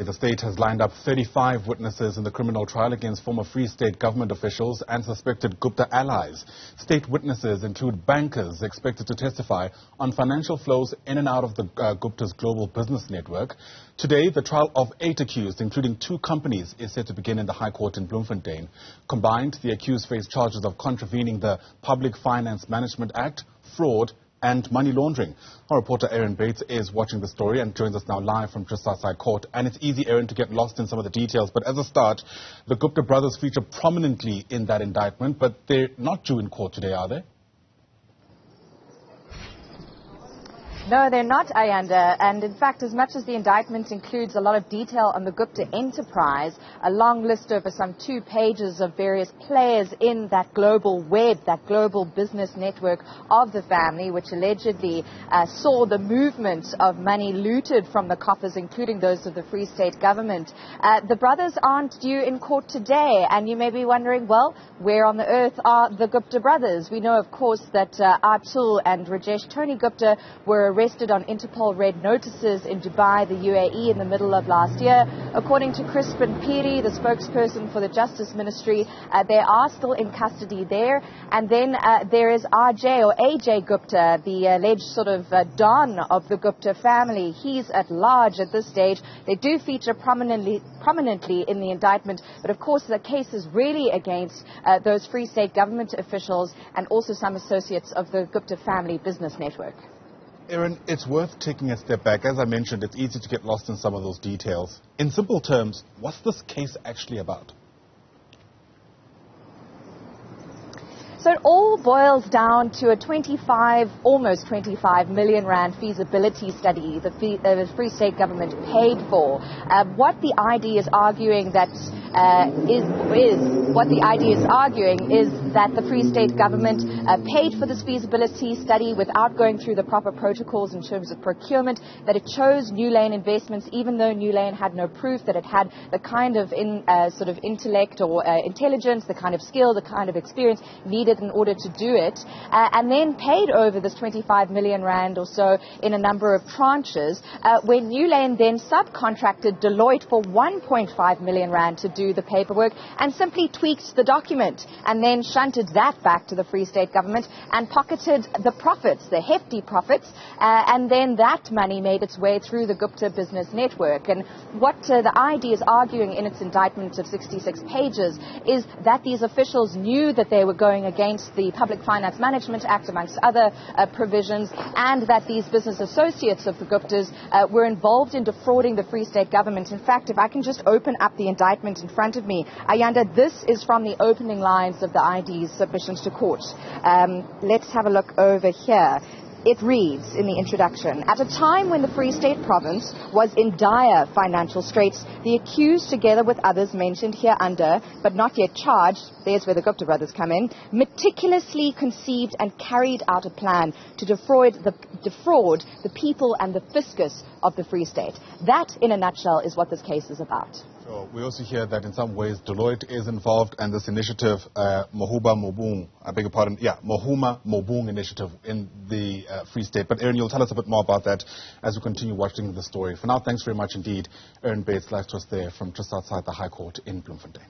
The state has lined up 35 witnesses in the criminal trial against former Free State government officials and suspected Gupta allies. State witnesses include bankers expected to testify on financial flows in and out of the Gupta's global business network. Today, the trial of 8 accused, including 2 companies, is set to begin in the High Court in Bloemfontein. Combined, the accused face charges of contravening the Public Finance Management Act, fraud, and money laundering. Our reporter Erin Bates is watching the story and joins us now live from just outside court. And it's easy, Erin, to get lost in some of the details. But as a start, the Gupta brothers feature prominently in that indictment, but they're not due in court today, are they? No, they're not, Ayanda. And in fact, as much as the indictment includes a lot of detail on the Gupta enterprise, a long list over some 2 pages of various players in that global web, that global business network of the family, which allegedly saw the movement of money looted from the coffers, including those of the Free State government. The brothers aren't due in court today, and you may be wondering, well, where on the earth are the Gupta brothers? We know, of course, that Atul and Rajesh Tony Gupta were arrested on Interpol red notices in Dubai, the UAE, in the middle of last year. According to Crispin Piri, the spokesperson for the Justice Ministry, they are still in custody there. And then there is RJ or AJ Gupta, the alleged sort of don of the Gupta family. He's at large at this stage. They do feature prominently in the indictment, but of course the case is really against those Free State government officials and also some associates of the Gupta family business network. Erin, it's worth taking a step back. As I mentioned, it's easy to get lost in some of those details. In simple terms, what's this case actually about? So it all boils down to a almost 25 million rand feasibility study the Free State government paid for. What the ID is arguing is that the Free State government paid for this feasibility study without going through the proper protocols in terms of procurement, that it chose Nulane Investments even though Nulane had no proof that it had the kind of sort of intellect or intelligence, the kind of skill, the kind of experience needed in order to do it, and then paid over this 25 million rand or so in a number of tranches, when Nulane then subcontracted Deloitte for 1.5 million rand to do the paperwork and simply tweaked the document and then shunted that back to the Free State government and pocketed the profits, the hefty profits, and then that money made its way through the Gupta business network. And what the ID is arguing in its indictment of 66 pages is that these officials knew that they were going against the Public Finance Management Act, amongst other provisions, and that these business associates of the Guptas were involved in defrauding the Free State government. In fact, if I can just open up the indictment in front of me, Ayanda, this is from the opening lines of the ID's submissions to court. Let's have a look over here. It reads in the introduction, at a time when the Free State province was in dire financial straits, the accused, together with others mentioned hereunder, but not yet charged, there's where the Gupta brothers come in, meticulously conceived and carried out a plan to defraud the people and the fiscus of the Free State. That, in a nutshell, is what this case is about. So we also hear that in some ways Deloitte is involved and this initiative, Mohuma Mobung initiative in the Free State. But Erin, you'll tell us a bit more about that as we continue watching the story. For now, thanks very much indeed. Erin Bates live to us there from just outside the High Court in Bloemfontein.